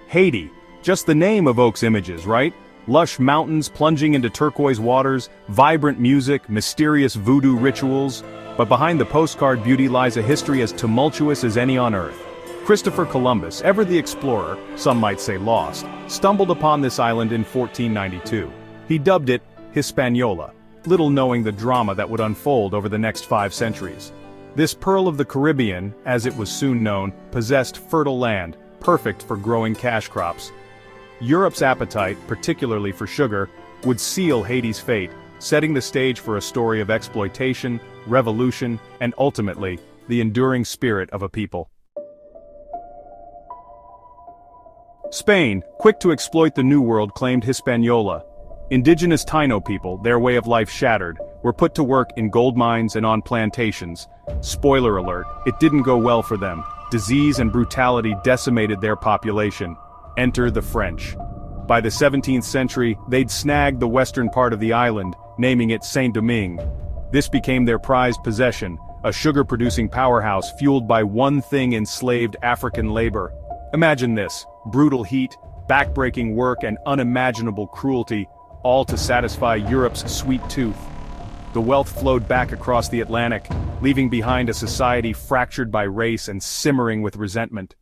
Haiti. Just the name evokes images, right? Lush mountains plunging into turquoise waters, vibrant music, mysterious voodoo rituals. But behind the postcard beauty lies a history as tumultuous as any on Earth. Christopher Columbus, ever the explorer, some might say lost, stumbled upon this island in 1492. He dubbed it Hispaniola, little knowing the drama that would unfold over the next 5 centuries. This pearl of the Caribbean, as it was soon known, possessed fertile land, perfect for growing cash crops. Europe's appetite, particularly for sugar, would seal Haiti's fate, setting the stage for a story of exploitation, revolution, and ultimately, the enduring spirit of a people. Spain, quick to exploit the New World, claimed Hispaniola. Indigenous Taino people, their way of life shattered, were put to work in gold mines and on plantations. Spoiler alert, it didn't go well for them. Disease and brutality decimated their population. Enter the French. By the 17th century, they'd snagged the western part of the island, naming it Saint-Domingue. This became their prized possession, a sugar-producing powerhouse fueled by one thing: enslaved African labor. Imagine this: brutal heat, back-breaking work, and unimaginable cruelty, all to satisfy Europe's sweet tooth. The wealth flowed back across the Atlantic, leaving behind a society fractured by race and simmering with resentment.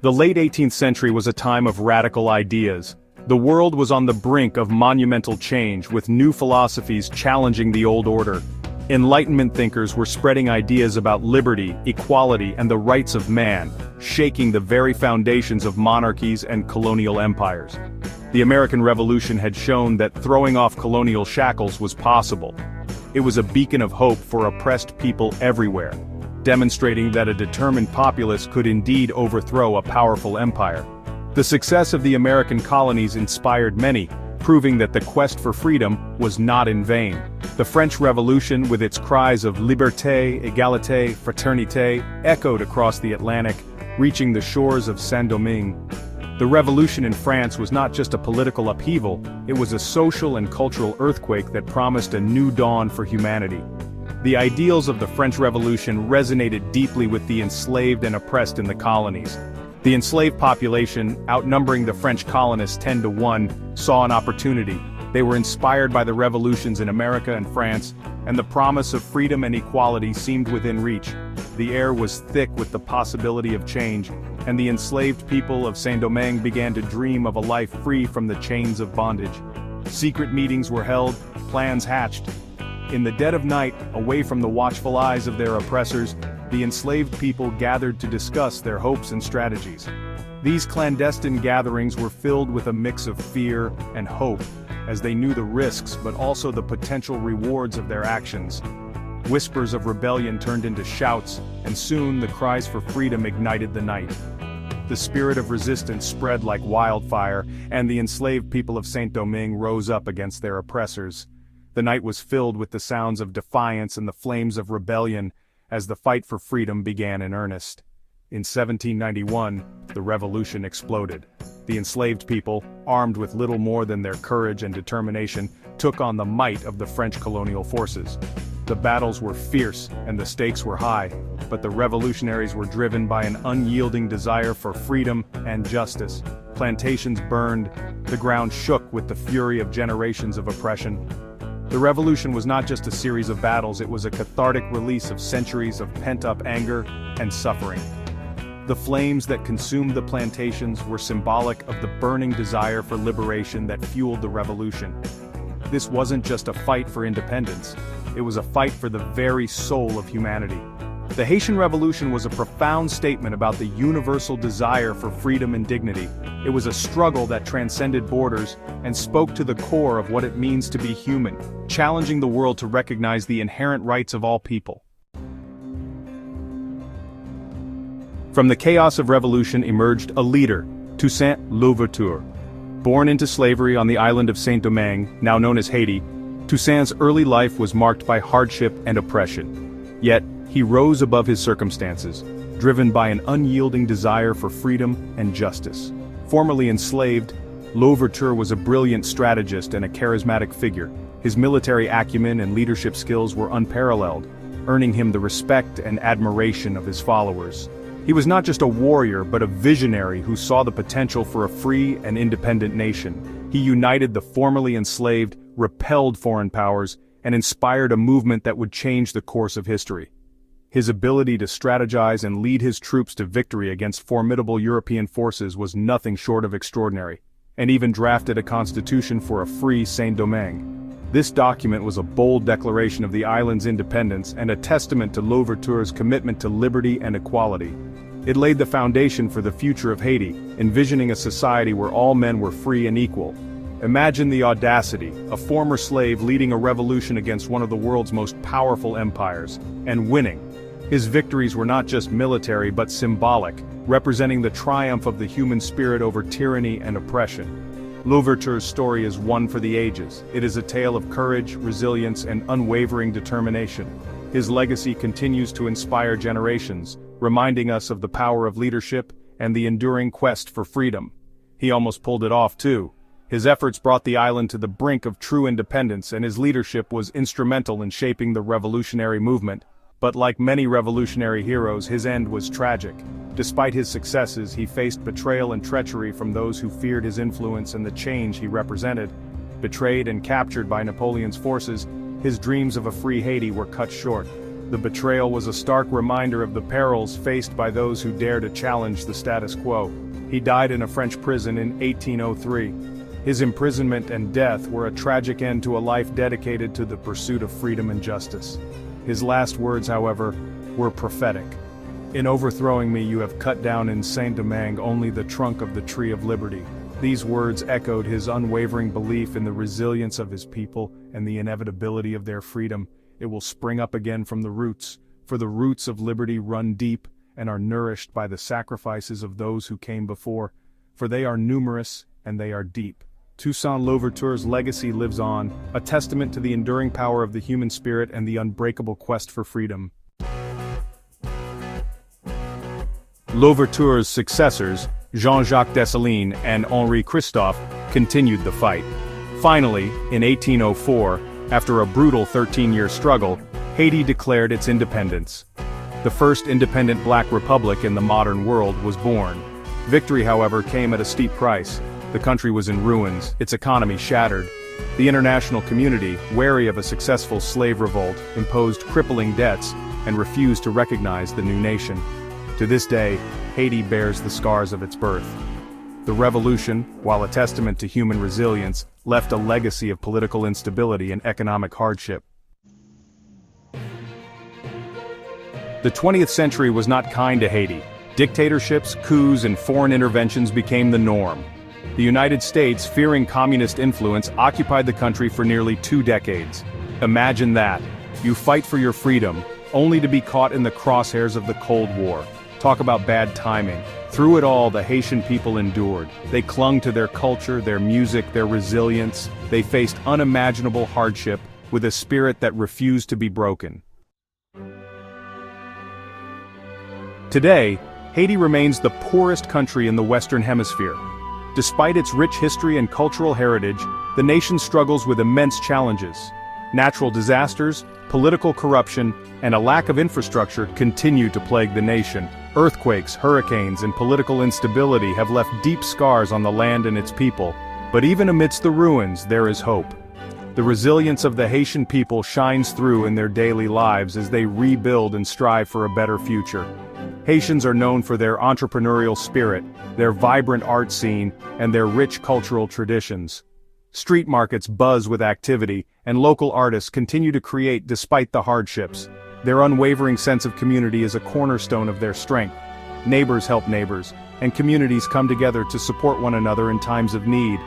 The late 18th century was a time of radical ideas. The world was on the brink of monumental change, with new philosophies challenging the old order. Enlightenment thinkers were spreading ideas about liberty, equality, and the rights of man, shaking the very foundations of monarchies and colonial empires. The American Revolution had shown that throwing off colonial shackles was possible. It was a beacon of hope for oppressed people everywhere, demonstrating that a determined populace could indeed overthrow a powerful empire. The success of the American colonies inspired many, proving that the quest for freedom was not in vain. The French Revolution, with its cries of liberté, égalité, fraternité, echoed across the Atlantic, reaching the shores of Saint-Domingue. The revolution in France was not just a political upheaval, it was a social and cultural earthquake that promised a new dawn for humanity. The ideals of the French Revolution resonated deeply with the enslaved and oppressed in the colonies. The enslaved population, outnumbering the French colonists 10 to 1, saw an opportunity. They were inspired by the revolutions in America and France, and the promise of freedom and equality seemed within reach. The air was thick with the possibility of change, and the enslaved people of Saint-Domingue began to dream of a life free from the chains of bondage. Secret meetings were held, plans hatched. In the dead of night, away from the watchful eyes of their oppressors, the enslaved people gathered to discuss their hopes and strategies. These clandestine gatherings were filled with a mix of fear and hope, as they knew the risks but also the potential rewards of their actions. Whispers of rebellion turned into shouts, and soon the cries for freedom ignited the night. The spirit of resistance spread like wildfire, and the enslaved people of Saint-Domingue rose up against their oppressors. The night was filled with the sounds of defiance and the flames of rebellion, as the fight for freedom began in earnest. In 1791, the revolution exploded. The enslaved people, armed with little more than their courage and determination, took on the might of the French colonial forces. The battles were fierce and the stakes were high, but the revolutionaries were driven by an unyielding desire for freedom and justice. Plantations burned, the ground shook with the fury of generations of oppression. The revolution was not just a series of battles, it was a cathartic release of centuries of pent-up anger and suffering. The flames that consumed the plantations were symbolic of the burning desire for liberation that fueled the revolution. This wasn't just a fight for independence, it was a fight for the very soul of humanity. The Haitian Revolution was a profound statement about the universal desire for freedom and dignity. It was a struggle that transcended borders and spoke to the core of what it means to be human, challenging the world to recognize the inherent rights of all people. From the chaos of revolution emerged a leader, Toussaint Louverture. Born into slavery on the island of Saint-Domingue, now known as Haiti, Toussaint's early life was marked by hardship and oppression. Yet, he rose above his circumstances, driven by an unyielding desire for freedom and justice. Formerly enslaved, Louverture was a brilliant strategist and a charismatic figure. His military acumen and leadership skills were unparalleled. earning him the respect and admiration of his followers. He was not just a warrior but a visionary who saw the potential for a free and independent nation. He united the formerly enslaved, repelled foreign powers, and inspired a movement that would change the course of history. His ability to strategize and lead his troops to victory against formidable European forces was nothing short of extraordinary, and even drafted a constitution for a free Saint-Domingue. This document was a bold declaration of the island's independence and a testament to Louverture's commitment to liberty and equality. It laid the foundation for the future of Haiti, envisioning a society where all men were free and equal. Imagine the audacity, a former slave leading a revolution against one of the world's most powerful empires, and winning. His victories were not just military but symbolic, representing the triumph of the human spirit over tyranny and oppression. Louverture's story is one for the ages. It is a tale of courage, resilience, and unwavering determination. His legacy continues to inspire generations, reminding us of the power of leadership and the enduring quest for freedom. He almost pulled it off too. His efforts brought the island to the brink of true independence, and his leadership was instrumental in shaping the revolutionary movement. But like many revolutionary heroes, his end was tragic. Despite his successes, he faced betrayal and treachery from those who feared his influence and the change he represented. Betrayed and captured by Napoleon's forces, his dreams of a free Haiti were cut short. The betrayal was a stark reminder of the perils faced by those who dare to challenge the status quo. He died in a French prison in 1803. His imprisonment and death were a tragic end to a life dedicated to the pursuit of freedom and justice. His last words, however, were prophetic. "In overthrowing me you have cut down in Saint-Domingue only the trunk of the tree of liberty." These words echoed his unwavering belief in the resilience of his people and the inevitability of their freedom. It will spring up again from the roots, for the roots of liberty run deep and are nourished by the sacrifices of those who came before, for they are numerous and they are deep. Toussaint Louverture's legacy lives on, a testament to the enduring power of the human spirit and the unbreakable quest for freedom. Louverture's successors, Jean-Jacques Dessalines and Henri Christophe, continued the fight. Finally, in 1804, after a brutal 13-year struggle, Haiti declared its independence. The first independent black republic in the modern world was born. Victory, however, came at a steep price. The country was in ruins, its economy shattered. The international community, wary of a successful slave revolt, imposed crippling debts and refused to recognize the new nation. To this day, Haiti bears the scars of its birth. The revolution, while a testament to human resilience, left a legacy of political instability and economic hardship. The 20th century was not kind to Haiti. Dictatorships, coups, and foreign interventions became the norm. The United States, fearing communist influence, occupied the country for nearly 2 decades. Imagine that. You fight for your freedom, only to be caught in the crosshairs of the Cold War. Talk about bad timing. Through it all, the Haitian people endured. They clung to their culture, their music, their resilience. They faced unimaginable hardship with a spirit that refused to be broken. Today, Haiti remains the poorest country in the Western Hemisphere. Despite its rich history and cultural heritage, the nation struggles with immense challenges. Natural disasters, political corruption, and a lack of infrastructure continue to plague the nation. Earthquakes, hurricanes, and political instability have left deep scars on the land and its people. But even amidst the ruins, there is hope. The resilience of the Haitian people shines through in their daily lives as they rebuild and strive for a better future. Haitians are known for their entrepreneurial spirit, their vibrant art scene, and their rich cultural traditions. Street markets buzz with activity, and local artists continue to create despite the hardships. Their unwavering sense of community is a cornerstone of their strength. Neighbors help neighbors, and communities come together to support one another in times of need.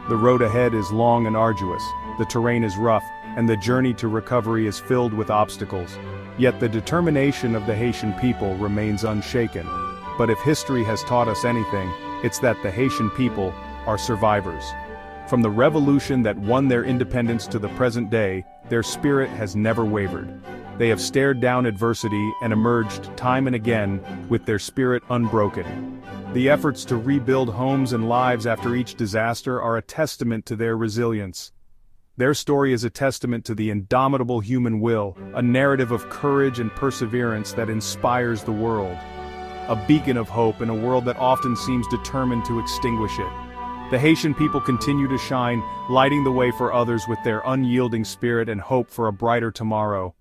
The road ahead is long and arduous, the terrain is rough, and the journey to recovery is filled with obstacles. Yet the determination of the Haitian people remains unshaken. But if history has taught us anything, it's that the Haitian people are survivors. From the revolution that won their independence to the present day, their spirit has never wavered. They have stared down adversity and emerged time and again with their spirit unbroken. The efforts to rebuild homes and lives after each disaster are a testament to their resilience. Their story is a testament to the indomitable human will, a narrative of courage and perseverance that inspires the world. A beacon of hope in a world that often seems determined to extinguish it. The Haitian people continue to shine, lighting the way for others with their unyielding spirit and hope for a brighter tomorrow.